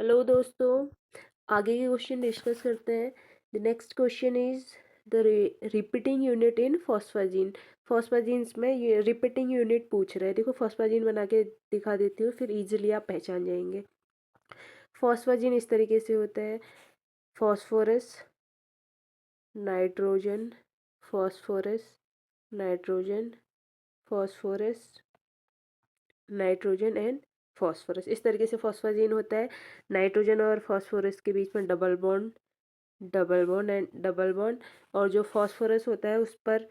Hello दोस्तों, आगे के क्वेश्चन डिस्कस करते हैं। The next question is the repeating unit in phosphazene. Phosphazenes में ये रिपीटिंग यूनिट पूछ रहे हैं। देखो फॉस्फाजीन बना के दिखा देती हूँ, फिर इजीली आप पहचान जाएंगे। फॉस्फाजीन इस तरीके से होता है: phosphorus, nitrogen, phosphorus, nitrogen, phosphorus, nitrogen and phosphorus. इस तरीके से फॉस्फाजीन होता है। नाइट्रोजन और फॉस्फोरस के बीच में double bond, double bond and double bond. और जो फॉस्फोरस होता है उस पर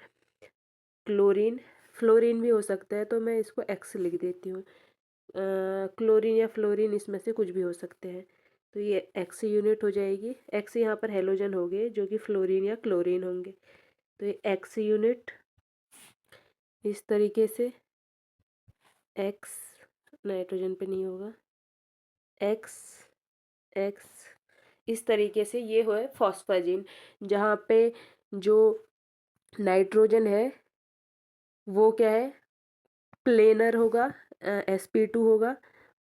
क्लोरीन, फ्लोरीन भी हो सकता है, तो मैं इसको एक्स लिख देती हूँ। क्लोरीन या फ्लोरीन, इसमें से कुछ भी हो सकते हैं। तो ये एक्स यूनिट हो जाएगी। एक्स यहाँ पर हेलोजन हो गए जो कि फ्लोरीन या क्लोरीन होंगे। तो ये एक्स यूनिट इस तरीके से, एक्स नाइट्रोजन पे नहीं होगा, एक्स एक्स इस तरीके से ये है फॉस्फाजीन। जहाँ पे जो नाइट्रोजन है वो क्या है, प्लेनर होगा, sp2 होगा।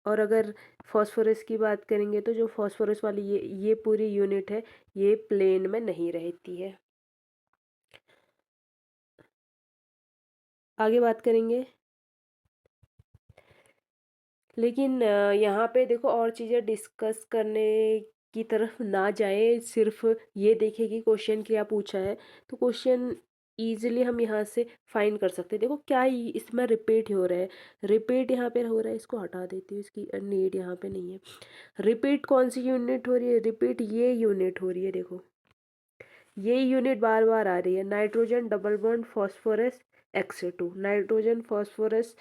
और अगर फॉस्फोरस की बात करेंगे तो जो फॉस्फोरस वाली ये पूरी यूनिट है, ये प्लेन में नहीं रहती है। आगे बात करेंगे, लेकिन यहाँ पे देखो और चीज़ें डिस्कस करने की तरफ ना जाए, सिर्फ ये देखें कि क्वेश्चन क्या पूछा है। तो क्वेश्चन इजीली हम यहाँ से फाइंड कर सकते हैं। देखो क्या इसमें रिपीट हो रहा है, रिपीट यहाँ पे हो रहा है, इसको हटा देती हूँ, इसकी नीड यहाँ पे नहीं है। रिपीट कौन सी यूनिट हो रही है, रिपीट ये यूनिट हो रही है। देखो ये यूनिट बार बार आ रही है, nitrogen double bond phosphorus x2, nitrogen phosphorus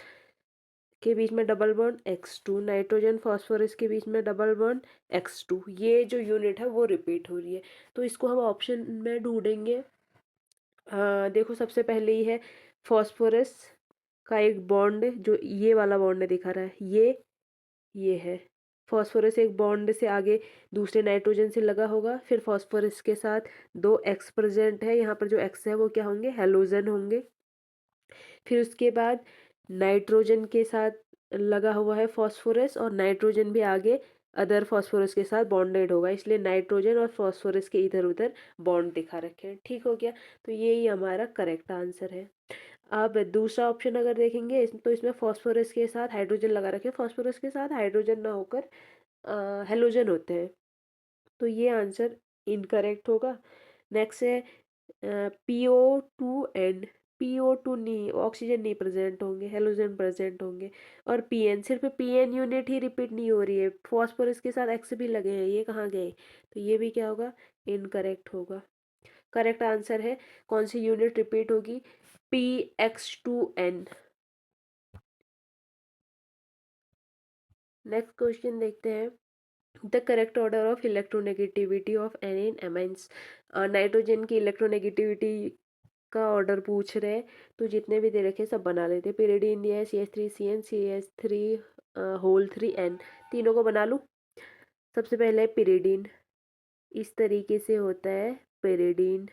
के बीच में double bond x2, nitrogen phosphorus के बीच में डबल बॉन्ड x2। ये जो यूनिट है वो रिपीट हो रही है। तो इसको हम ऑप्शन में ढूंढेंगे। देखो सबसे पहले ही है फॉस्फोरस का एक बॉन्ड, जो ये वाला बॉन्ड दिखा रहा है, ये है फॉस्फोरस। एक बॉन्ड से आगे दूसरे नाइट्रोजन से लगा होगा, फिर फॉस्फोरस के साथ दो एक्स प्रेजेंट है। यहाँ पर जो एक्स है वो क्या होंगे, हेलोजन होंगे। फिर उसके बाद नाइट्रोजन के साथ लगा हुआ है फॉस्फोरस, और नाइट्रोजन भी आगे अदर फॉस्फोरस के साथ बॉन्डेड होगा, इसलिए नाइट्रोजन और फॉस्फोरस के इधर उधर बॉन्ड दिखा रखे हैं। ठीक हो गया, तो यही हमारा करेक्ट आंसर है। अब दूसरा ऑप्शन अगर देखेंगे तो इसमें फॉस्फोरस के साथ हाइड्रोजन लगा रखे हैं, फॉस्फोरस के साथ हाइड्रोजन ना होकर हेलोजन होते हैं, तो ये आंसर इनकरेक्ट होगा। नेक्स्ट है PO2 एंड PO2 नहीं, ऑक्सीजन नहीं प्रेजेंट होंगे, हेलोजन प्रेजेंट होंगे। और PN, सिर्फ PN यूनिट ही रिपीट नहीं हो रही है, फॉस्फोरस के साथ एक्स भी लगे हैं, ये कहाँ गए, तो ये भी क्या होगा, इनकरेक्ट होगा। करेक्ट आंसर है, कौन सी यूनिट रिपीट होगी, PX2N। नेक्स्ट क्वेश्चन देखते हैं। The correct order of electronegativity of N in amines. Nitrogen की इलेक्ट्रोनेगेटिविटी का ऑर्डर पूछ रहे हैं, तो जितने भी दे रखे सब बना लेते हैं। पिरिडीन दिया है CH3CN, CH3 होल 3N, तीनों को बना लूँ। सबसे पहले पिरिडीन, इस तरीके से होता है पिरिडीन।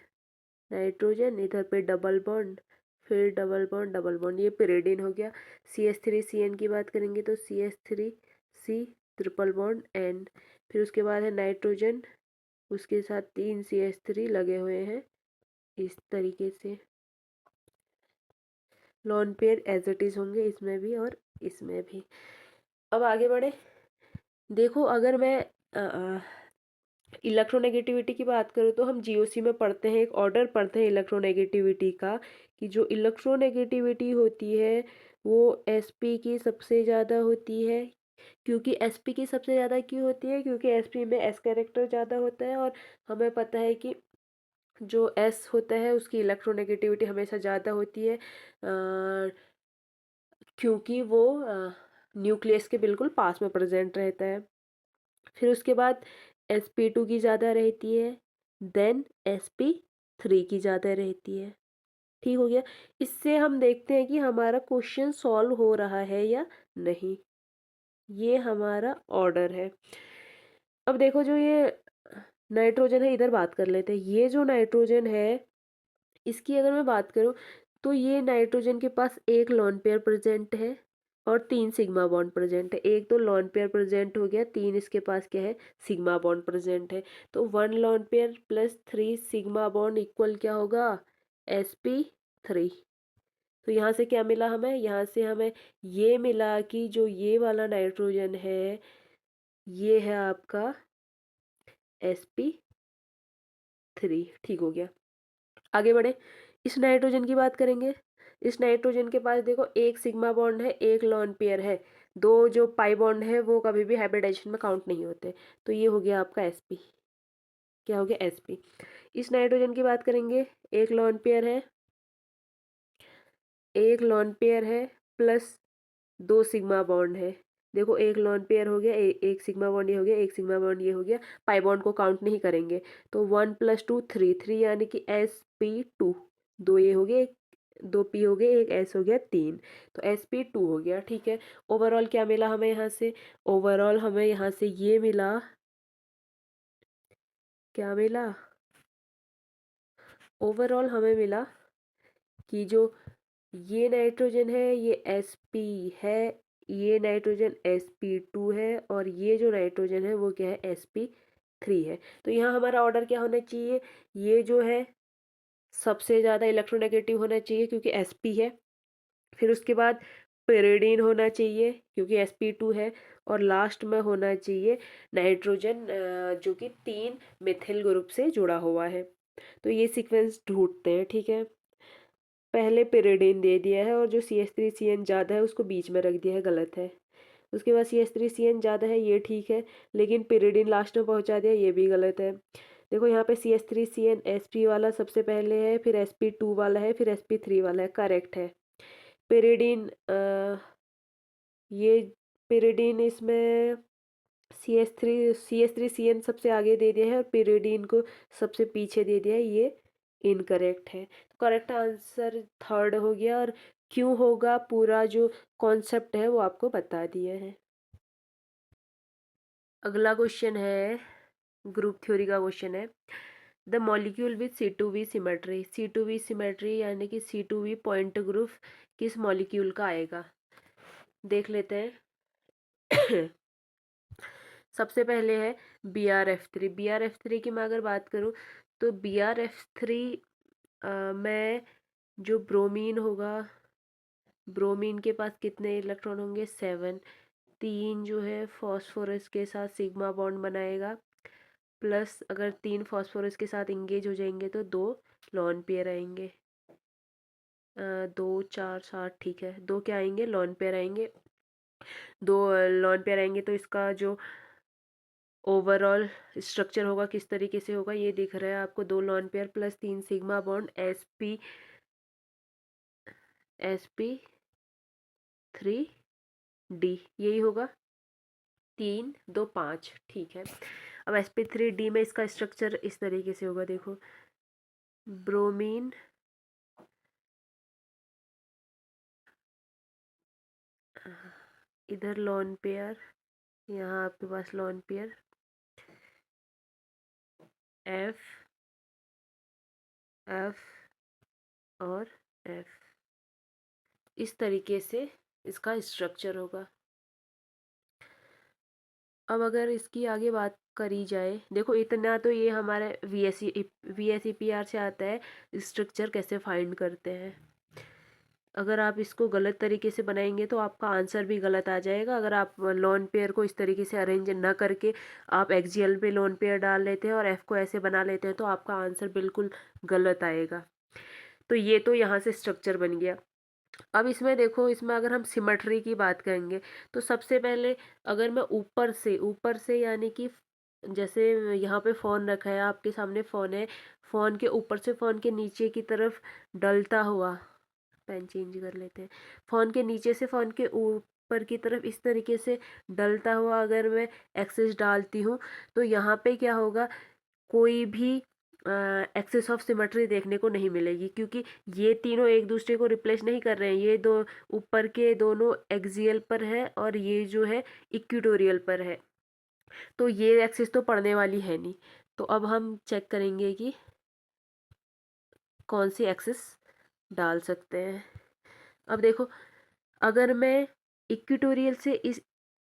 नाइट्रोजन इधर पे डबल बॉन्ड, फिर डबल बॉन्ड डबल बॉन्ड, ये पिरिडीन हो गया। CH3CN की बात करेंगे तो CH3C ट्रिपल बॉन्ड N। फिर उसके बाद है नाइट्रोजन, उसके साथ 3 CH3 लगे हुए हैं इस तरीके से। Lone pair as it is होंगे इसमें भी और इसमें भी। अब आगे बढ़े, देखो अगर मैं इलेक्ट्रोनेगेटिविटी की बात करूँ तो हम GOC में पढ़ते हैं, एक ऑर्डर पढ़ते हैं इलेक्ट्रोनेगेटिविटी का, कि जो इलेक्ट्रोनेगेटिविटी होती है वो SP की सबसे ज़्यादा होती है। क्योंकि SP की सबसे ज़्यादा क्यों होती है, क्योंकि SP में S कैरेक्टर ज़्यादा होता है, और हमें पता है कि जो S होता है उसकी इलेक्ट्रोनेगेटिविटी हमेशा ज़्यादा होती है, क्योंकि वो न्यूक्लियस के बिल्कुल पास में प्रेजेंट रहता है। फिर उसके बाद SP2 की ज़्यादा रहती है, देन SP3 की ज़्यादा रहती है। ठीक हो गया, इससे हम देखते हैं कि हमारा क्वेश्चन सॉल्व हो रहा है या नहीं। ये हमारा ऑर्डर है। अब देखो जो ये नाइट्रोजन है, इधर बात कर लेते हैं। ये जो नाइट्रोजन है, इसकी अगर मैं बात करूं तो ये नाइट्रोजन के पास एक लोन पेयर प्रेजेंट है, और 3 सिग्मा बॉन्ड प्रेजेंट है। एक तो लॉन पेयर प्रेजेंट हो गया, 3 इसके पास क्या है, सिग्मा बॉन्ड प्रेजेंट है। तो 1 lone pair plus 3 sigma bond equal क्या होगा, sp3। तो यहाँ से क्या मिला हमें, यहाँ से हमें ये मिला कि जो ये वाला नाइट्रोजन है ये है आपका sp3। ठीक हो गया। आगे बढ़े, इस नाइट्रोजन की बात करेंगे। इस नाइट्रोजन के पास देखो एक सिग्मा बॉन्ड है, एक लॉन पेयर है, दो जो पाई बॉन्ड है वो कभी भी हाइब्रिडाइजेशन में काउंट नहीं होते। तो ये हो गया आपका sp, क्या हो गया, sp। इस नाइट्रोजन की बात करेंगे, एक लॉन पेयर है, एक लॉन पेयर है प्लस 2 सिग्मा बॉन्ड है। देखो एक लॉन पेयर हो गया, एक सिग्मा बॉन्ड ये हो गया, एक सिग्मा बॉन्ड ये हो गया, पाई बॉन्ड को काउंट नहीं करेंगे। तो 1 + 2 3, 3 यानी कि sp2। दो ये हो गए, दो पी हो गए, एक एस हो गया, 3। तो sp2 हो गया। ठीक है, ओवरऑल क्या मिला हमें यहाँ से, ओवरऑल हमें यहाँ से ये मिला, क्या मिला, ओवरऑल हमें मिला कि जो ये नाइट्रोजन है ये sp है, ये नाइट्रोजन sp2 है, और ये जो नाइट्रोजन है वो क्या है, sp3 है। तो यहाँ हमारा ऑर्डर क्या होना चाहिए, ये जो है सबसे ज़्यादा इलेक्ट्रोनेगेटिव होना चाहिए क्योंकि sp है, फिर उसके बाद पेरिडीन होना चाहिए क्योंकि sp2 है, और लास्ट में होना चाहिए नाइट्रोजन जो कि 3 मिथिल ग्रुप से जुड़ा हुआ है। तो ये सीक्वेंस ढूंढते हैं। ठीक है, पहले पेरिडीन दे दिया है और जो CH3CN ज़्यादा है उसको बीच में रख दिया है, गलत है। उसके बाद CH3CN ज़्यादा है, ये ठीक है, लेकिन पेरिडीन लास्ट में पहुंचा दिया, ये भी गलत है। देखो यहाँ पे CH3CN sp वाला सबसे पहले है, फिर sp2 वाला है, फिर sp3 वाला है, करेक्ट है। पेरिडीन ये पेरिडीन इसमें CH3CN सबसे आगे दे दिया है और पेरिडीन को सबसे पीछे दे दिया है, ये इनकरेक्ट है। तो करेक्ट आंसर थर्ड हो गया, और क्यों होगा पूरा जो कॉन्सेप्ट है वो आपको बता दिया है। अगला क्वेश्चन है, ग्रुप थ्योरी का क्वेश्चन है। The molecule with C2V symmetry, C2V symmetry यानी कि C2V पॉइंट ग्रुप किस मॉलिक्यूल का आएगा, देख लेते हैं। सबसे पहले है BrF3। BrF3 की मैं अगर बात करूँ तो BrF3 में जो ब्रोमीन होगा, ब्रोमीन के पास कितने इलेक्ट्रॉन होंगे, 7। 3 जो है फॉस्फोरस के साथ सिग्मा बॉन्ड बनाएगा, प्लस अगर 3 फॉस्फोरस के साथ इंगेज हो जाएंगे तो 2 लॉन पेयर आएंगे। 2 4 7, ठीक है, 2 क्या आएंगे, लॉन पेयर आएंगे। 2 लॉन पेयर आएंगे तो इसका जो ओवरऑल स्ट्रक्चर होगा किस तरीके से होगा, ये दिख रहा है आपको, 2 lone pair plus 3 sigma bond sp3d, यही होगा, 3 2 5। ठीक है, अब sp3d में इसका स्ट्रक्चर इस तरीके से होगा, देखो ब्रोमीन इधर लॉन पेयर, यहाँ आपके पास लॉन पेयर F F और F, इस तरीके से इसका स्ट्रक्चर होगा। अब अगर इसकी आगे बात करी जाए, देखो इतना तो ये हमारे VSEPR से आता है, स्ट्रक्चर कैसे फाइंड करते हैं। अगर आप इसको गलत तरीके से बनाएंगे तो आपका आंसर भी गलत आ जाएगा। अगर आप लॉन पेयर को इस तरीके से अरेंज ना करके आप एक्सियल पे लॉन पेयर डाल लेते हैं और एफ को ऐसे बना लेते हैं तो आपका आंसर बिल्कुल गलत आएगा। तो ये तो यहाँ से स्ट्रक्चर बन गया। अब इसमें देखो, इसमें अगर हम सिमेट्री की बात करेंगे तो सबसे पहले अगर मैं ऊपर से यानी कि जैसे यहाँ पे फ़ोन रखा है, आपके सामने फ़ोन है, फ़ोन के ऊपर से फ़ोन के नीचे की तरफ डलता हुआ, पेन चेंज कर लेते हैं, फ़ोन के नीचे से फ़ोन के ऊपर की तरफ इस तरीके से डलता हुआ अगर मैं एक्सेस डालती हूँ तो यहाँ पे क्या होगा, कोई भी एक्सेस ऑफ सिमेट्री देखने को नहीं मिलेगी क्योंकि ये तीनों एक दूसरे को रिप्लेस नहीं कर रहे हैं। ये दो ऊपर के दोनों एक्सियल पर है और ये जो है इक्वेटोरियल पर है, तो ये एक्सेस तो पढ़ने वाली है नहीं। तो अब हम चेक करेंगे कि कौन सी एक्सेस डाल सकते हैं। अब देखो, अगर मैं इक्वेटोरियल से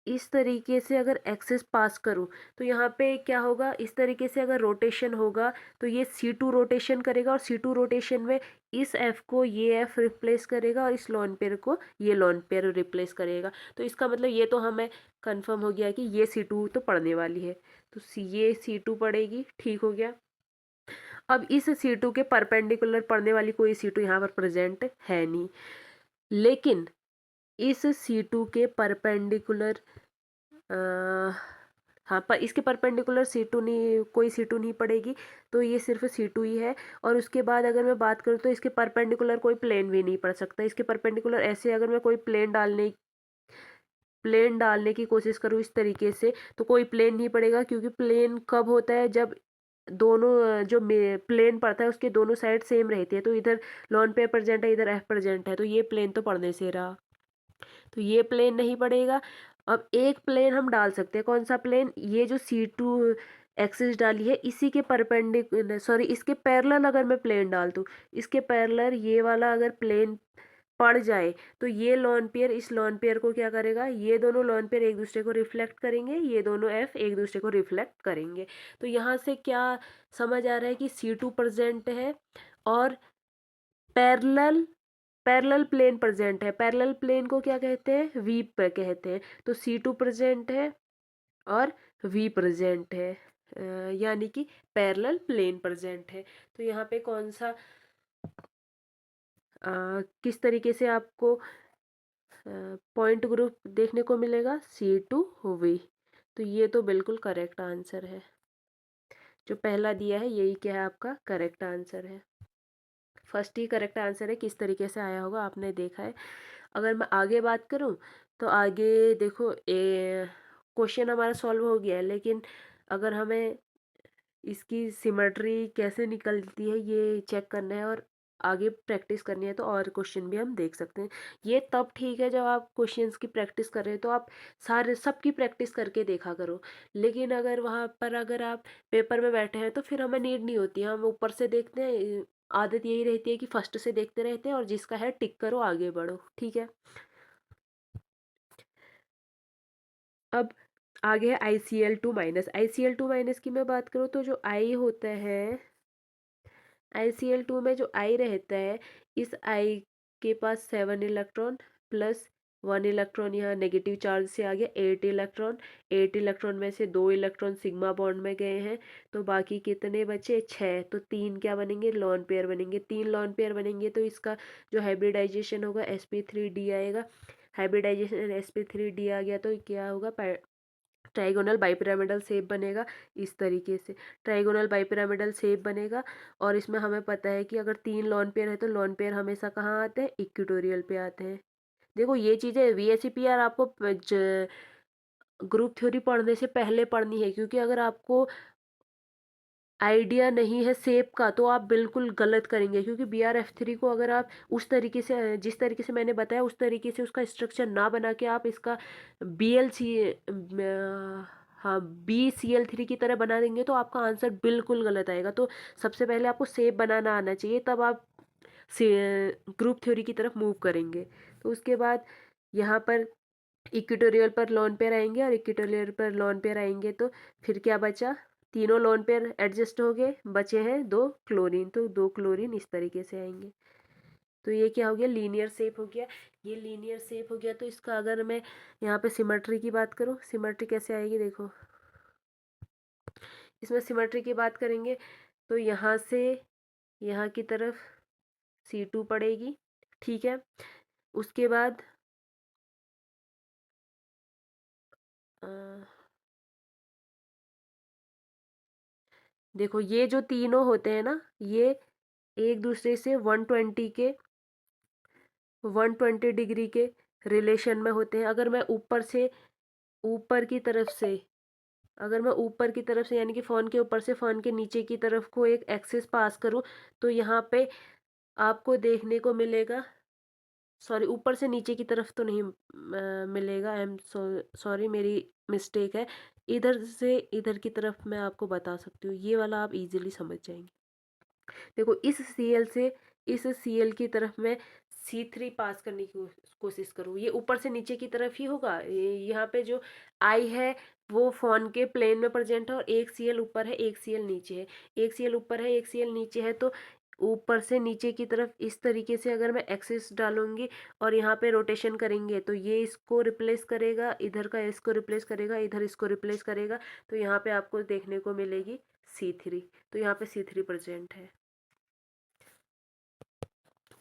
इस तरीके से अगर एक्सिस पास करूँ तो यहाँ पे क्या होगा, इस तरीके से अगर रोटेशन होगा तो ये C2 रोटेशन करेगा, और C2 रोटेशन में इस F को ये F रिप्लेस करेगा और इस लॉन पेयर को ये लॉन पेयर रिप्लेस करेगा। तो इसका मतलब ये तो हमें कंफर्म हो गया कि ये C2 तो पढ़ने वाली है, तो ये C2 पढ़ेगी, ठीक हो गया। अब इस C2 के परपेंडिकुलर पढ़ने वाली कोई C2 यहाँ पर प्रेजेंट है नहीं, लेकिन इस C2 के परपेंडिकुलर हाँ, पर इसके परपेंडिकुलर C2 नहीं, कोई C2 नहीं पड़ेगी, तो ये सिर्फ C2 ही है। और उसके बाद अगर मैं बात करूँ तो इसके परपेंडिकुलर कोई प्लेन भी नहीं पड़ सकता। इसके परपेंडिकुलर ऐसे अगर मैं कोई प्लेन डालने की कोशिश करूँ इस तरीके से, तो कोई प्लेन नहीं पड़ेगा, क्योंकि प्लेन कब होता है, जब दोनों जो प्लेन पड़ता है उसके दोनों साइड सेम रहती है। तो इधर लॉन पेयर प्रेजेंट है, इधर एफ प्रेजेंट है, तो ये प्लेन तो पड़ने से रहा, तो ये प्लेन नहीं पड़ेगा। अब एक प्लेन हम डाल सकते हैं, कौन सा प्लेन, ये जो C2 एक्सिस डाली है इसी के परपेंडिकुलर, सॉरी इसके पैरेलल अगर मैं प्लेन डाल दूँ, इसके पैरेलल ये वाला अगर प्लेन पड़ जाए, तो ये लॉन पेयर इस लॉन पेयर को क्या करेगा, ये दोनों लॉन पेयर एक दूसरे को रिफ्लेक्ट करेंगे, ये दोनों F एक दूसरे को रिफ्लेक्ट करेंगे। तो यहाँ से क्या समझ आ रहा है कि C2 प्रेजेंट है और पैरेलल पैरेलल प्लेन प्रेजेंट है। पैरेलल प्लेन को क्या कहते हैं, वी पे कहते हैं। तो C2 प्रेजेंट है और वी प्रेजेंट है, यानी कि पैरेलल प्लेन प्रेजेंट है। तो यहाँ पे कौन सा किस तरीके से आपको पॉइंट ग्रुप देखने को मिलेगा, C2V। तो ये तो बिल्कुल करेक्ट आंसर है, जो पहला दिया है यही क्या है, आपका करेक्ट आंसर है। फर्स्ट ही करेक्ट आंसर है, किस तरीके से आया होगा आपने देखा है। अगर मैं आगे बात करूं तो आगे देखो, क्वेश्चन हमारा सॉल्व हो गया है, लेकिन अगर हमें इसकी सिमेट्री कैसे निकलती है ये चेक करना है और आगे प्रैक्टिस करनी है, तो और क्वेश्चन भी हम देख सकते हैं। ये तब ठीक है जब आप क्वेश्चंस की प्रैक्टिस कर रहे हो, तो आप सारे सबकी प्रैक्टिस करके देखा करो। लेकिन अगर वहाँ पर अगर आप पेपर में बैठे हैं तो फिर हमें नीड नहीं होती, हम ऊपर से देखते हैं। आदत यही रहती है कि फर्स्ट से देखते रहते हैं और जिसका है टिक करो, आगे बढ़ो, ठीक है। अब आगे है ICl2-। ICl2- की मैं बात करूँ तो जो I होता है, ICl2 में जो I रहता है, इस I के पास 7 इलेक्ट्रॉन प्लस 1 इलेक्ट्रॉन यहाँ नेगेटिव चार्ज से आ गया, 8 इलेक्ट्रॉन। 8 इलेक्ट्रॉन में से 2 इलेक्ट्रॉन सिग्मा बॉन्ड में गए हैं, तो बाकी कितने बचे, 6। तो 3 क्या बनेंगे, लॉन पेयर बनेंगे। 3 लॉन पेयर बनेंगे तो इसका जो हाइब्रिडाइजेशन होगा sp3d आएगा। हाइब्रिडाइजेशन sp3d आ गया तो क्या होगा, ट्राइगोनल बाइपिरामिडल शेप बनेगा इस तरीके से। ट्राइगोनल बाइपिरामिडल शेप बनेगा, और इसमें हमें पता है कि अगर 3 लॉन पेयर है तो लॉन पेयर हमेशा कहाँ आते हैं, इक्वेटोरियल पे आते हैं। देखो ये चीज़ें VSEPR आपको ग्रुप थ्योरी पढ़ने से पहले पढ़नी है, क्योंकि अगर आपको आइडिया नहीं है शेप का तो आप बिल्कुल गलत करेंगे। क्योंकि BRF3 को अगर आप उस तरीके से, जिस तरीके से मैंने बताया उस तरीके से उसका स्ट्रक्चर ना बना के आप इसका BLC, हाँ, BCl3 की तरह बना देंगे तो आपका आंसर बिल्कुल गलत आएगा। तो सबसे पहले आपको शेप बनाना आना चाहिए, तब आप से ग्रुप थ्योरी की तरफ मूव करेंगे। तो उसके बाद यहाँ पर इक्वेटोरियल पर लॉन पेयर आएंगे और इक्वेटोरियल पर लॉन पेयर आएंगे, तो फिर क्या बचा, तीनों लॉन पेयर एडजस्ट हो गए, बचे हैं 2 क्लोरीन, तो 2 क्लोरीन इस तरीके से आएंगे। तो ये क्या हो गया, लीनियर शेप हो गया। ये लीनियर शेप हो गया, तो इसका अगर मैं यहाँ पे सिमेट्री की बात करूँ, सिमेट्री कैसे आएगी देखो, इसमें सिमेट्री की बात करेंगे तो यहाँ से यहाँ की तरफ C2 पड़ेगी, ठीक है। उसके बाद अ, देखो ये जो तीनों होते हैं ना, ये एक दूसरे से 120 डिग्री के रिलेशन में होते हैं। अगर मैं ऊपर की तरफ से अगर मैं ऊपर की तरफ से यानी कि फ़ोन के ऊपर से फ़ोन के नीचे की तरफ को एक एक्सिस पास करूं, तो यहाँ पे आपको देखने को मिलेगा, सॉरी ऊपर से नीचे की तरफ तो नहीं मिलेगा, आई एम सॉरी, मेरी मिस्टेक है। इधर से इधर की तरफ मैं आपको बता सकती हूँ, ये वाला आप इजीली समझ जाएंगे। देखो इस Cl से इस Cl की तरफ मैं C3 पास करने की कोशिश करूँ। ये ऊपर से नीचे की तरफ ही होगा। यहाँ पे जो I है वो फ़ोन के प्लेन में प्रेजेंट है और एक Cl ऊपर है, एक Cl नीचे है। एक Cl ऊपर है, एक Cl नीचे है, तो ऊपर से नीचे की तरफ इस तरीके से अगर मैं एक्सिस डालूंगी और यहाँ पे रोटेशन करेंगे तो ये इसको रिप्लेस करेगा, इधर का इसको रिप्लेस करेगा, इधर इसको रिप्लेस करेगा, तो यहाँ पे आपको देखने को मिलेगी C3। तो यहाँ पे C3 प्रेजेंट है।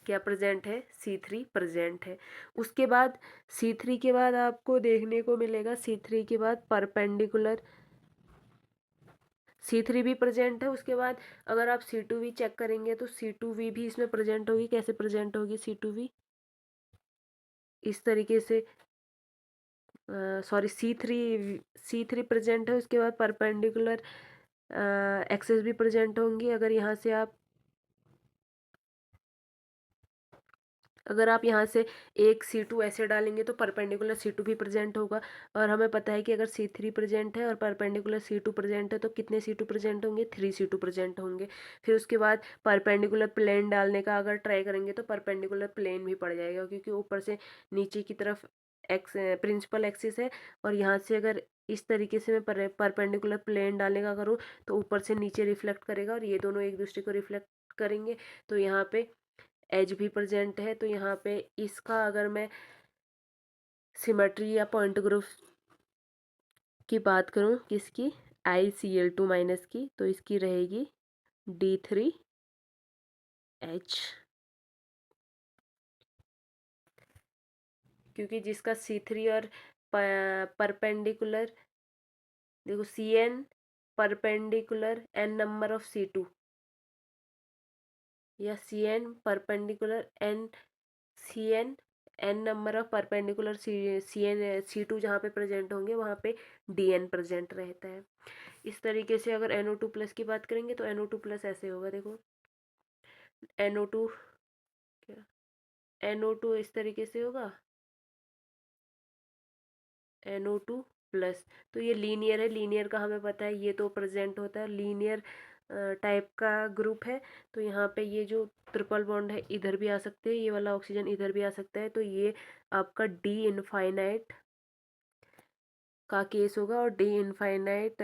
क्या प्रेजेंट है? C3 प्रेजेंट है। उसके बाद C3 के बाद आपको देखने को मिलेगा, C3 के बाद परपेंडिकुलर C3 भी प्रेजेंट है। उसके बाद अगर आप C2V चेक करेंगे तो C2V भी इसमें प्रेजेंट होगी। कैसे प्रेजेंट होगी C2V? इस तरीके से, सॉरी, C3 प्रेजेंट है। उसके बाद परपेंडिकुलर एक्सेस भी प्रेजेंट होंगी। अगर आप यहाँ से एक C2 ऐसे डालेंगे तो परपेंडिकुलर C2 भी प्रेजेंट होगा। और हमें पता है कि अगर C3 प्रेजेंट है और परपेंडिकुलर C2 प्रेजेंट है तो कितने C2 प्रेजेंट होंगे? 3 C2 प्रेजेंट होंगे। फिर उसके बाद परपेंडिकुलर प्लेन डालने का अगर ट्राई करेंगे तो परपेंडिकुलर प्लेन भी पड़ जाएगा, क्योंकि ऊपर से नीचे की तरफ एक्स प्रिंसिपल एक्सिस है और यहाँ से अगर इस तरीके से मैं परपेंडिकुलर प्लेन डालने का करूँ तो ऊपर से नीचे रिफ्लेक्ट करेगा और ये दोनों एक दूसरे को रिफ्लेक्ट करेंगे। तो यहाँ पे एज भी प्रेजेंट है। तो यहाँ पे इसका अगर मैं सिमेट्री या पॉइंट ग्रुप की बात करूँ, किसकी? ICl2 माइनस की, तो इसकी रहेगी D3H, क्योंकि जिसका C3 और परपेंडिकुलर, देखो CN perpendicular n number of C2 या CN perpendicular CN n number of perpendicular CN C2 जहाँ पे प्रेजेंट होंगे वहाँ पे DN प्रेजेंट रहता है। इस तरीके से अगर NO2 प्लस की बात करेंगे तो NO2 प्लस ऐसे होगा, देखो NO2, क्या NO2 इस तरीके से होगा, NO2 प्लस। तो ये लीनियर है, लीनियर का हमें पता है ये तो प्रेजेंट होता है, लीनियर टाइप का ग्रुप है। तो यहाँ पे ये जो ट्रिपल बॉन्ड है इधर भी आ सकते हैं, ये वाला ऑक्सीजन इधर भी आ सकता है, तो ये आपका डी इनफाइनाइट का केस होगा। और डी इनफाइनाइट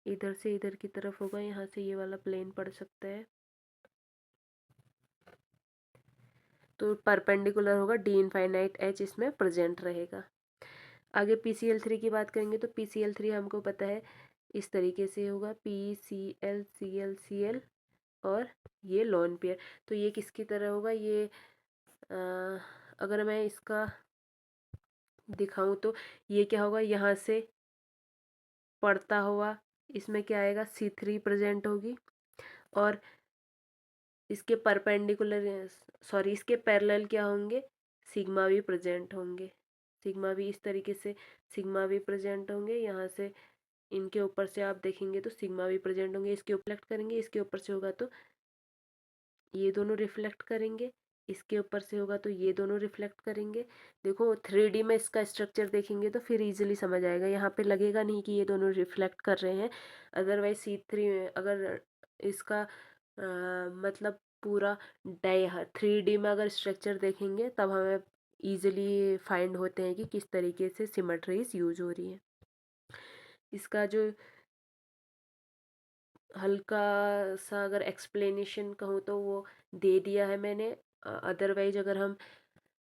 इधर से इधर की तरफ होगा, यहाँ से ये वाला प्लेन पड़ सकता है, तो परपेंडिकुलर होगा, डी इनफाइनाइट एच इसमें प्रेजेंट रहेगा। आगे PCl3 की बात करेंगे तो PCl3 हमको पता है इस तरीके से होगा, PCl ClCl और ये लोन पेयर। तो ये किसकी तरह होगा? ये अगर मैं इसका दिखाऊं तो ये क्या होगा, यहाँ से पढ़ता हुआ इसमें क्या आएगा? C3 प्रेजेंट होगी और इसके परपेंडिकुलर, सॉरी, इसके पैरेलल क्या होंगे? सिग्मा भी प्रेजेंट होंगे। सिग्मा भी इस तरीके से, सिग्मा भी प्रेजेंट होंगे। यहाँ से इनके ऊपर से आप देखेंगे तो सिग्मा भी प्रेजेंट होंगे। इसके ऊपर रिफ्लेक्ट करेंगे, इसके ऊपर से होगा तो ये दोनों रिफ्लेक्ट करेंगे, इसके ऊपर से होगा तो ये दोनों रिफ्लेक्ट करेंगे। देखो 3D में इसका स्ट्रक्चर देखेंगे तो फिर इजीली समझ आएगा, यहाँ पे लगेगा नहीं कि ये दोनों रिफ्लेक्ट कर रहे हैं। अदरवाइज C3 में अगर इसका मतलब पूरा 3D में अगर स्ट्रक्चर देखेंगे तब हमें ईजिली फाइंड होते हैं कि किस तरीके से सिमेट्रीज यूज हो रही है। इसका जो हल्का सा अगर एक्सप्लेनेशन कहूँ तो वो दे दिया है मैंने। अदरवाइज अगर हम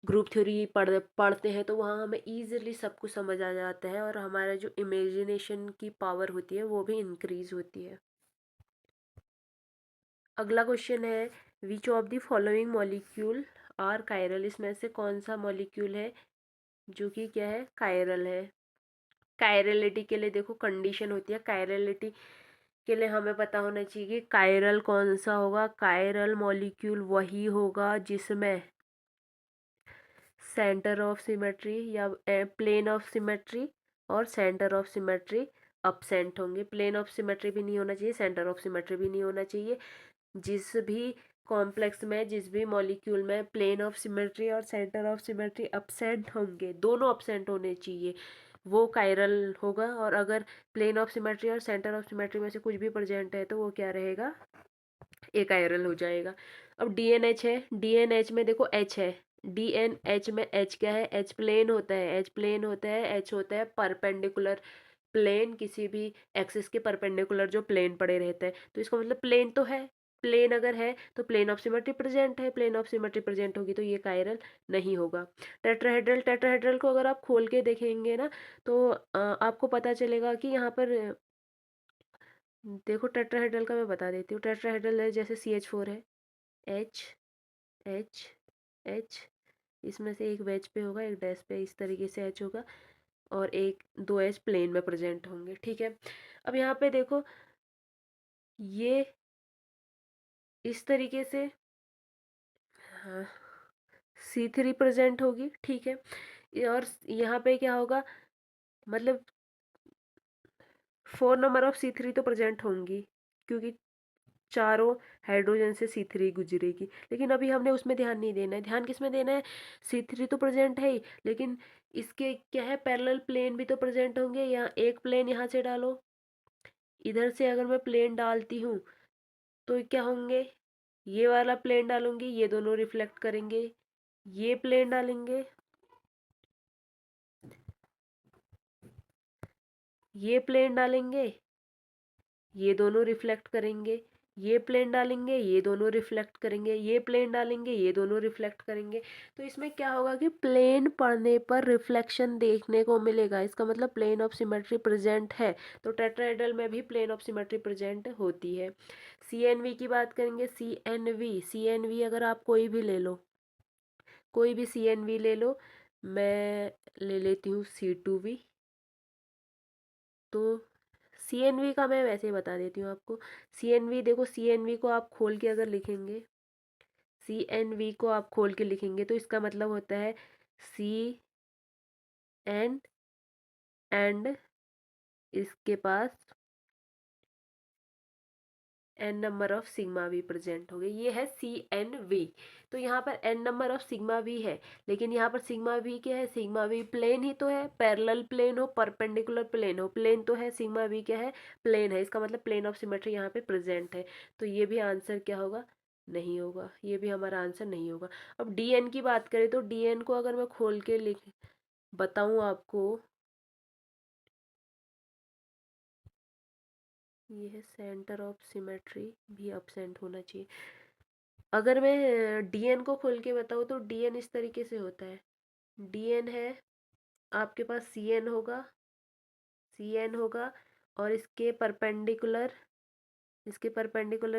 ग्रुप थ्योरी पढ़ते हैं तो वहाँ हमें ईजिली सब कुछ समझ आ जाता है और हमारा जो इमेजिनेशन की पावर होती है वो भी इंक्रीज होती है। अगला क्वेश्चन है, which of the following molecule are chiral? इसमें से कौन सा मॉलिक्यूल है जो कि क्या है? कायरल है। कायरलिटी के लिए देखो कंडीशन होती है, कायरलिटी के लिए हमें पता होना चाहिए कि कायरल कौन सा होगा। कायरल मॉलिक्यूल वही होगा जिसमें सेंटर ऑफ सिमेट्री या प्लेन ऑफ सिमेट्री और सेंटर ऑफ सिमेट्री अपसेंट होंगे। प्लेन ऑफ सिमेट्री भी नहीं होना चाहिए, सेंटर ऑफ सिमेट्री भी नहीं होना चाहिए। जिस भी कॉम्प्लेक्स में, जिस भी मॉलिक्यूल में प्लेन ऑफ सिमेट्री और सेंटर ऑफ सिमेट्री अपसेंट होंगे, दोनों अपसेंट होने चाहिए, वो कायरल होगा। और अगर प्लेन ऑफ सिमेट्री और सेंटर ऑफ सिमेट्री में से कुछ भी प्रेजेंट है तो वो क्या रहेगा? ये कायरल हो जाएगा। अब डीएनएच है, डीएनएच में देखो एच है, डीएनएच में एच क्या है, एच प्लेन होता है, एच प्लेन होता है, एच होता है परपेंडिकुलर प्लेन, किसी भी एक्सिस के परपेंडिकुलर जो प्लेन पड़े रहते हैं, तो इसका मतलब प्लेन तो है, प्लेन अगर है तो प्लेन ऑफ सिमेट्री प्रेजेंट है, प्लेन ऑफ सिमेट्री प्रेजेंट होगी तो ये कायरल नहीं होगा। टेट्राहेड्रल, टेट्राहेड्रल को अगर आप खोल के देखेंगे ना तो आपको पता चलेगा कि यहाँ पर देखो टेट्राहेड्रल का मैं बता देती हूँ। टेट्राहेड्रल है जैसे CH4 है, एच एच एच, इसमें से एक वेज पे होगा, एक डैश पे, इस तरीके से एच होगा और एक दो एच प्लेन में प्रेजेंट होंगे, ठीक है। अब यहाँ पे देखो ये इस तरीके से, हाँ, C3 प्रेजेंट होगी, ठीक है। और यहाँ पे क्या होगा, मतलब 4 नंबर ऑफ C3 तो प्रेजेंट होंगी, क्योंकि चारों हाइड्रोजन से C3 गुजरेगी। लेकिन अभी हमने उसमें ध्यान नहीं देना है, ध्यान किस में देना है, C3 तो प्रेजेंट है ही, लेकिन इसके क्या है, पैरेलल प्लेन भी तो प्रेजेंट होंगे। यहाँ एक प्लेन यहाँ से डालो, इधर से अगर मैं प्लेन डालती हूँ तो क्या होंगे, ये वाला प्लेन डालूंगी, ये दोनों रिफ्लेक्ट करेंगे, ये प्लेन डालेंगे, ये प्लेन डालेंगे, ये दोनों रिफ्लेक्ट करेंगे, ये प्लेन डालेंगे, ये दोनों रिफ्लेक्ट करेंगे, ये प्लेन डालेंगे, ये दोनों रिफ्लेक्ट करेंगे। तो इसमें क्या होगा कि प्लेन पढ़ने पर रिफ्लेक्शन देखने को मिलेगा, इसका मतलब प्लेन ऑफ सिमेट्री प्रेजेंट है। तो टेट्राहेड्रल में भी प्लेन ऑफ सिमेट्री प्रेजेंट होती है। CNV की बात करेंगे, CNV अगर आप कोई भी ले लो, कोई भी CNV ले लो, मैं ले लेती हूँ C2V। तो CNV का मैं वैसे ही बता देती हूँ आपको। CNV देखो, CNV को आप खोल के अगर लिखेंगे, CNV को आप खोल के लिखेंगे तो इसका मतलब होता है C एंड इसके पास n number of sigma we present हो गए, ये है CNV। तो यहाँ पर n number of sigma we है, लेकिन यहाँ पर सिग्मा वी क्या है, सिग्मा वी प्लेन ही तो है, पैरेलल प्लेन हो, परपेंडिकुलर प्लेन हो, प्लेन तो है, सिग्मा वी क्या है, प्लेन है, इसका मतलब प्लेन ऑफ सिमेट्री यहाँ पे प्रेजेंट है। तो ये भी आंसर क्या होगा, नहीं होगा, ये भी हमारा आंसर नहीं होगा। अब DN की बात करें तो DN को अगर मैं खोल के लिख बताऊँ आपको, ये है सेंटर ऑफ सिमेट्री भी एब्सेंट होना चाहिए। अगर मैं DN को खोल के बताऊँ तो DN इस तरीके से होता है, DN है, आपके पास CN होगा और इसके परपेंडिकुलर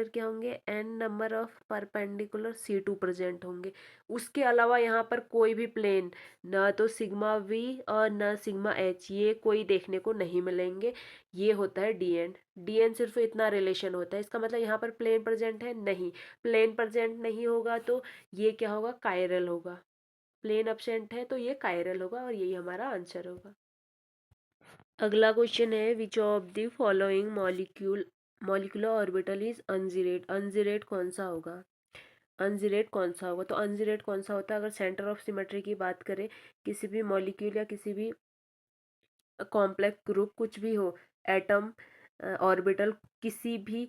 क्या होंगे, n number of perpendicular C2 present होंगे। उसके अलावा यहाँ पर कोई भी प्लेन, ना तो सिग्मा V और ना सिग्मा H, ये कोई देखने को नहीं मिलेंगे। ये होता है DN सिर्फ इतना रिलेशन होता है, इसका मतलब यहाँ पर प्लेन प्रेजेंट है नहीं, प्लेन प्रेजेंट नहीं होगा तो ये क्या होगा, कायरल होगा। प्लेन एब्सेंट है तो ये कायरल होगा और यही हमारा आंसर होगा। अगला क्वेश्चन है, which of the following molecular orbital is ungerade, ungerade कौन सा होगा, अनजीरेट कौन सा होगा, तो अनजीरेट कौन सा होता है, अगर सेंटर ऑफ सिमेट्री की बात करें, किसी भी मॉलिक्यूल या किसी भी कॉम्प्लेक्स ग्रुप, कुछ भी हो, एटम, ऑर्बिटल, किसी भी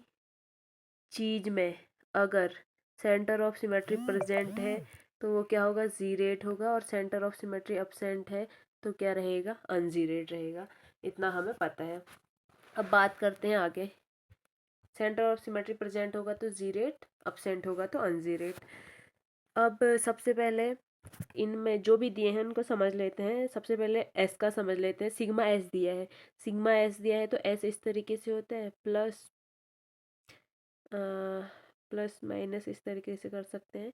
चीज में अगर सेंटर ऑफ सिमेट्री प्रेजेंट है तो वो क्या होगा, जीरेट होगा, और सेंटर ऑफ सिमेट्री एब्सेंट है तो क्या रहेगा, अनजीरेट रहेगा। इतना हमें पता है। अब बात करते हैं आगे, सेंटर ऑफ सिमेट्री प्रेजेंट होगा तो जीरेट, एब्सेंट होगा तो अनजीरेट। अब सबसे पहले इनमें जो भी दिए हैं उनको समझ लेते हैं। सबसे पहले एस का समझ लेते हैं, सिग्मा एस दिया है, सिग्मा एस दिया है तो एस इस तरीके से होता है, प्लस माइनस इस तरीके से कर सकते हैं,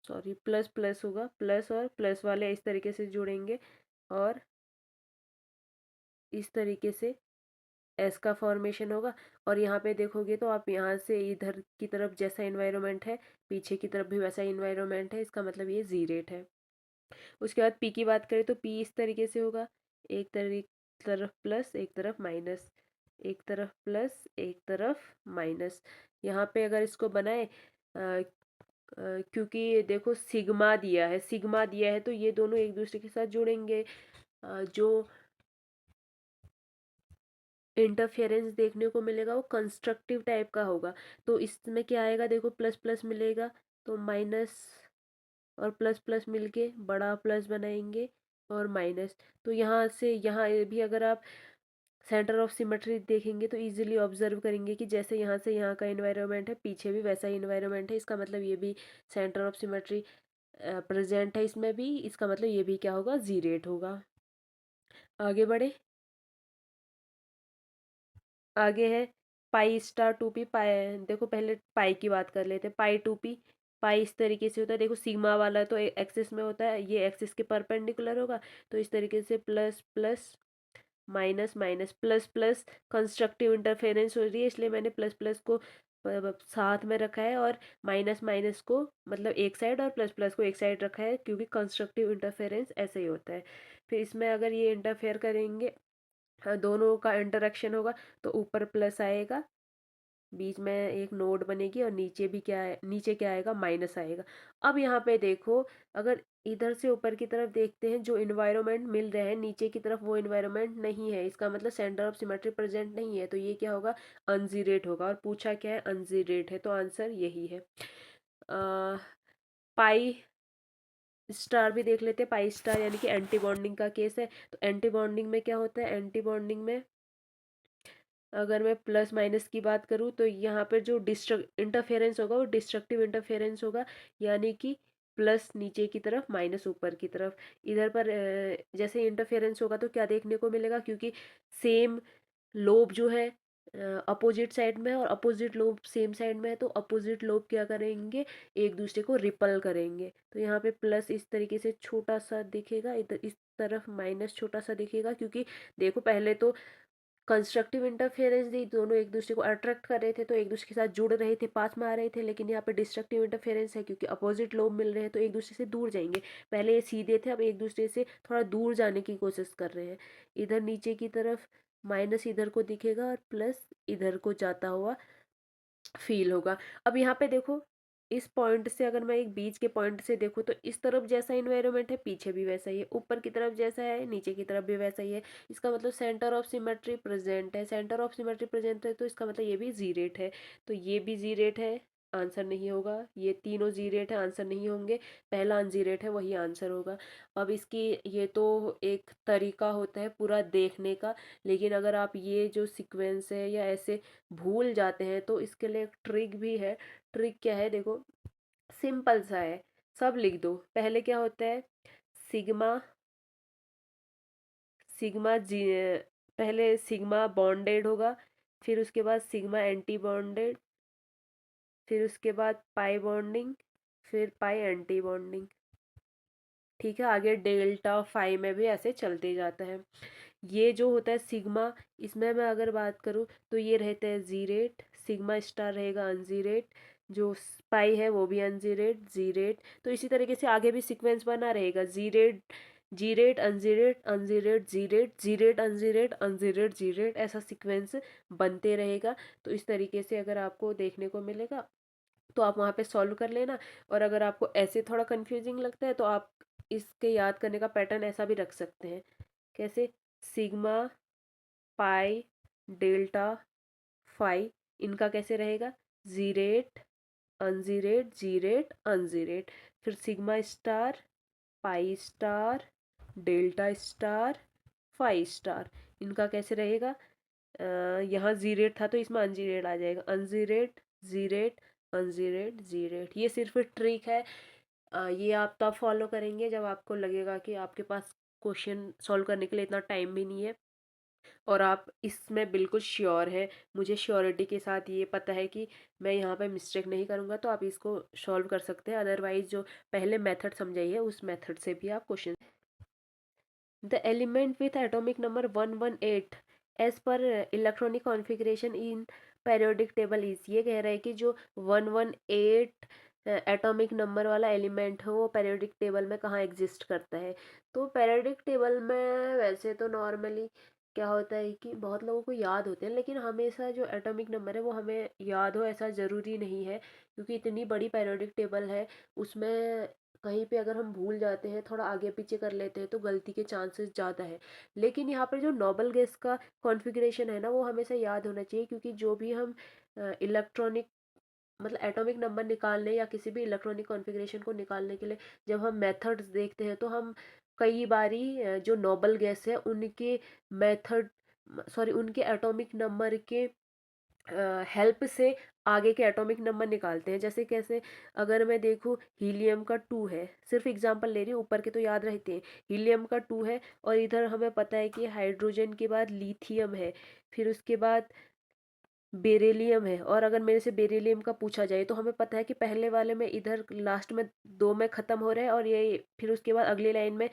सॉरी प्लस प्लस होगा, प्लस और प्लस वाले इस तरीके से जुड़ेंगे और इस तरीके से एस का फॉर्मेशन होगा। और यहाँ पे देखोगे तो आप यहाँ से इधर की तरफ जैसा इन्वायरमेंट है, पीछे की तरफ भी वैसा इन्वायरमेंट है, इसका मतलब ये जीरेट है। उसके बाद पी की बात करें तो पी इस तरीके से होगा, एक तरफ प्लस एक तरफ माइनस, एक तरफ प्लस एक तरफ माइनस। यहाँ पे अगर इसको बनाए क्योंकि देखो सिग्मा दिया है तो ये दोनों एक दूसरे के साथ जुड़ेंगे। जो इंटरफेरेंस देखने को मिलेगा वो कंस्ट्रक्टिव टाइप का होगा। तो इसमें क्या आएगा देखो, प्लस प्लस मिलेगा तो माइनस और प्लस प्लस मिलके बड़ा प्लस बनाएंगे और माइनस। तो यहाँ से यहाँ भी अगर आप सेंटर ऑफ सिमेट्री देखेंगे तो इजीली ऑब्जर्व करेंगे कि जैसे यहाँ से यहाँ का इन्वायरमेंट है, पीछे भी वैसा ही इन्वायरमेंट है। इसका मतलब ये भी सेंटर ऑफ सिमेट्री प्रेजेंट है इसमें भी। इसका मतलब ये भी क्या होगा, जीरेट होगा। आगे बढ़े। आगे है पाई स्टार टू पी। पाई, देखो पहले पाई की बात कर लेते हैं। पाई टू पी, पाई इस तरीके से होता है। देखो सिग्मा वाला तो एक्सिस में होता है, ये एक्सिस के परपेंडिकुलर होगा। तो इस तरीके से plus plus minus minus plus plus constructive interference हो रही है, इसलिए मैंने प्लस प्लस को साथ में रखा है, और माइनस माइनस को मतलब एक साइड और प्लस प्लस को एक साइड रखा है, क्योंकि कंस्ट्रक्टिव इंटरफेरेंस ऐसे ही होता है। फिर इसमें अगर ये इंटरफेयर करेंगे, हाँ, दोनों का इंटरेक्शन होगा, तो ऊपर प्लस आएगा, बीच में एक नोड बनेगी, और नीचे भी क्या है, नीचे क्या आएगा, माइनस आएगा। अब यहाँ पे देखो, अगर इधर से ऊपर की तरफ देखते हैं, जो इन्वायरमेंट मिल रहे हैं नीचे की तरफ वो इन्वायरमेंट नहीं है, इसका मतलब सेंटर ऑफ सिमेट्री प्रेजेंट नहीं है। तो ये क्या होगा, अनजीरेट होगा। और पूछा क्या है, अनजीरेट है, तो आंसर यही है। पाई स्टार भी देख लेते हैं। पाई स्टार यानी कि एंटी बॉन्डिंग का केस है। तो एंटी बॉन्डिंग में क्या होता है, एंटी बॉन्डिंग में अगर मैं प्लस माइनस की बात करूँ तो यहाँ पर जो डिस्ट्रक्ट इंटरफेरेंस होगा वो डिस्ट्रक्टिव इंटरफेरेंस होगा, यानी कि प्लस नीचे की तरफ माइनस ऊपर की तरफ। इधर पर जैसे इंटरफेरेंस होगा तो क्या देखने को मिलेगा, क्योंकि सेम लोब जो है अपोजिट साइड में है और अपोजिट लोब सेम साइड में है, तो अपोजिट लोब क्या करेंगे, एक दूसरे को रिपल करेंगे। तो यहाँ पे प्लस इस तरीके से छोटा सा दिखेगा, इधर इस तरफ माइनस छोटा सा दिखेगा, क्योंकि देखो पहले तो कंस्ट्रक्टिव इंटरफेरेंस दी, दोनों एक दूसरे को अट्रैक्ट कर रहे थे, तो एक दूसरे के साथ जुड़ रहे थे, पास में आ रहे थे। लेकिन यहाँ पे डिस्ट्रक्टिव इंटरफेरेंस है, क्योंकि अपोजिट लोब मिल रहे हैं तो एक दूसरे से दूर जाएंगे। पहले ये सीधे थे, अब एक दूसरे से थोड़ा दूर जाने की कोशिश कर रहे हैं। इधर नीचे की तरफ माइनस इधर को दिखेगा और प्लस इधर को जाता हुआ फील होगा। अब यहाँ पे देखो, इस पॉइंट से अगर मैं एक बीच के पॉइंट से देखूँ तो इस तरफ जैसा इन्वायरमेंट है पीछे भी वैसा ही है, ऊपर की तरफ जैसा है नीचे की तरफ भी वैसा ही है। इसका मतलब सेंटर ऑफ सिमेट्री प्रेजेंट है। सेंटर ऑफ सिमेट्री प्रेजेंट है तो इसका मतलब ये भी जी रेट है। तो ये भी जी रेट है, आंसर नहीं होगा। ये तीनों जी रेट है, आंसर नहीं होंगे। पहला अनजी रेट है, वही आंसर होगा। अब इसकी ये तो एक तरीका होता है पूरा देखने का, लेकिन अगर आप ये जो सीक्वेंस है या ऐसे भूल जाते हैं तो इसके लिए एक ट्रिक भी है। ट्रिक क्या है देखो, सिंपल सा है, सब लिख दो। पहले क्या होता है, सिग्मा, सिग्मा जी, पहले सिग्मा बॉन्डेड होगा, फिर उसके बाद सिग्मा एंटी बॉन्डेड, फिर उसके बाद पाई बॉन्डिंग, फिर पाई एंटी बॉन्डिंग। ठीक है, आगे डेल्टा फाई में भी ऐसे चलते जाता है। ये जो होता है सिग्मा, इसमें मैं अगर बात करूँ तो ये रहते हैं जीरेट, सिग्मा स्टार रहेगा अनजीरेट, जो पाई है वो भी अनजीरेट जीरेट। तो इसी तरीके से आगे भी सीक्वेंस बना रहेगा, जीरेट जीरेट अनजीरेट अनजीरेट जीरेट जीरेट अनजीरेट अनजीरेट जीरेट, ऐसा सीक्वेंस बनते रहेगा। तो इस तरीके से अगर आपको देखने को मिलेगा तो आप वहाँ पे सॉल्व कर लेना। और अगर आपको ऐसे थोड़ा कंफ्यूजिंग लगता है तो आप इसके याद करने का पैटर्न ऐसा भी रख सकते हैं। कैसे, सिग्मा पाई डेल्टा फाई, इनका कैसे रहेगा, जीरेट अनजीरेट जीरेट अनजीरेट। फिर sigma star pi star delta star phi star, इनका कैसे रहेगा, यहाँ जीरेट था तो इसमें अनजीरेट आ जाएगा, अनजीरेट जीरेट अनजीरेट जीरेट। ये सिर्फ ट्रिक है, ये आप तब फॉलो करेंगे जब आपको लगेगा कि आपके पास क्वेश्चन सॉल्व करने के लिए इतना टाइम भी नहीं है और आप इसमें बिल्कुल श्योर है। मुझे श्योरिटी के साथ ये पता है कि मैं यहाँ पे मिस्टेक नहीं करूँगा, तो आप इसको सॉल्व कर सकते हैं। अदरवाइज जो पहले मेथड समझाइए उस मेथड से भी आप question. The element with atomic number 118 as per electronic configuration in periodic table is, ये कह रहा है कि जो 118 एटॉमिक नंबर वाला एलिमेंट है वो periodic टेबल में कहाँ एग्जिस्ट करता है। तो periodic टेबल में वैसे तो नॉर्मली क्या होता है कि बहुत लोगों को याद होते हैं, लेकिन हमेशा जो एटॉमिक नंबर है वो हमें याद हो ऐसा ज़रूरी नहीं है, क्योंकि इतनी बड़ी periodic टेबल है, उसमें कहीं पे अगर हम भूल जाते हैं, थोड़ा आगे पीछे कर लेते हैं, तो गलती के चांसेस ज़्यादा है। लेकिन यहाँ पर जो नोबल गैस का कॉन्फ़िगरेशन है ना, वो हमेशा याद होना चाहिए, क्योंकि जो भी हम इलेक्ट्रॉनिक मतलब एटॉमिक नंबर निकालने या किसी भी इलेक्ट्रॉनिक कॉन्फ़िगरेशन को निकालने के लिए जब हम मेथड्स देखते हैं, तो हम कई बारी जो नोबल गैस है उनके मेथड सॉरी उनके एटॉमिक नंबर के हेल्प से आगे के एटॉमिक नंबर निकालते हैं। जैसे कैसे, अगर मैं देखूँ हीलियम का 2 है, सिर्फ एग्जांपल ले रही हूँ, ऊपर के तो याद रहते हैं। हीलियम का 2 है और इधर हमें पता है कि हाइड्रोजन के बाद लिथियम है, फिर उसके बाद बेरिलियम है। और अगर मेरे से बेरिलियम का पूछा जाए, तो हमें पता है कि पहले वाले में इधर लास्ट में 2 में ख़त्म हो रहा है, और ये फिर उसके बाद अगली लाइन में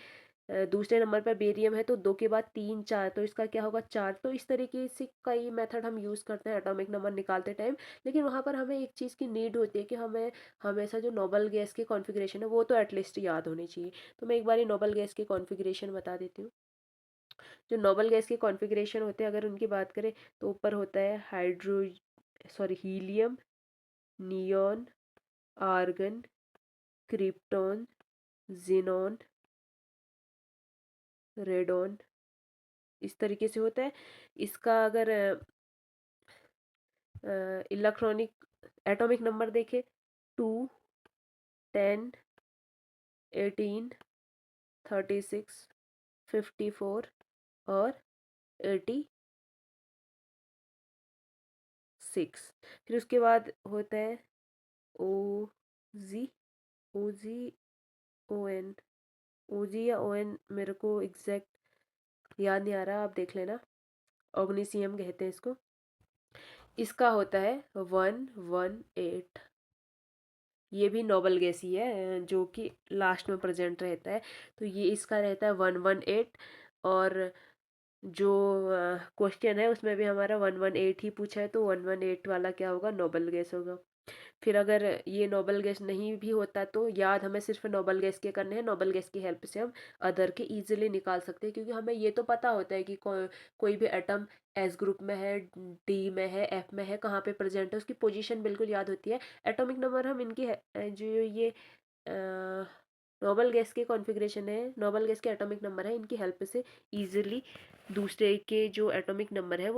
दूसरे नंबर पर बेरियम है, तो 2 के बाद 3 4, तो इसका क्या होगा 4। तो इस तरीके से कई मेथड हम यूज़ करते हैं एटॉमिक नंबर निकालते टाइम। लेकिन वहाँ पर हमें एक चीज़ की नीड होती है कि हमें हमेशा जो नोबल गैस की कॉन्फ़िगरेशन है वो तो एटलीस्ट याद होनी चाहिए। तो मैं एक बारी नोबल गैस की कॉन्फ़िगरेशन बता देती हूँ। जो नोबल गैस के कॉन्फ़िगरेशन होते हैं, अगर उनकी बात करें, तो ऊपर होता है helium, neon, argon, krypton, xenon, radon, इस तरीके से होता है। इसका अगर इलेक्ट्रॉनिक एटॉमिक नंबर देखें, 2, 10, 18, 36, 54 और 86। फिर उसके बाद होता है ओ जी, ओ जी, ओ एन, ओ जी या ओ एन, मेरे को एग्जैक्ट याद नहीं आ रहा, आप देख लेना। ऑग्नीसियम कहते हैं इसको। इसका होता है 118। ये भी नोबल गैस ही है, जो कि लास्ट में प्रेजेंट रहता है। तो ये इसका रहता है 118। और जो क्वेश्चन है उसमें भी हमारा 118 ही पूछा है, तो 118 वाला क्या होगा, नोबल गैस होगा। फिर अगर ये नोबल गैस नहीं भी होता, तो याद हमें सिर्फ नोबल गैस के करने हैं। नोबल गैस की हेल्प से हम अदर के इजीली निकाल सकते हैं, क्योंकि हमें ये तो पता होता है कि कोई भी एटम एस ग्रुप में है, डी में है, एफ में है, कहाँ पे प्रेजेंट है, उसकी पोजीशन बिल्कुल याद होती है। एटॉमिक नंबर हम इनकी जो ये नोबल गैस के कॉन्फ़िगरेशन है, नोबल गैस के एटॉमिक नंबर है, इनकी हेल्प से इजीली दूसरे के जो एटॉमिक नंबर है वो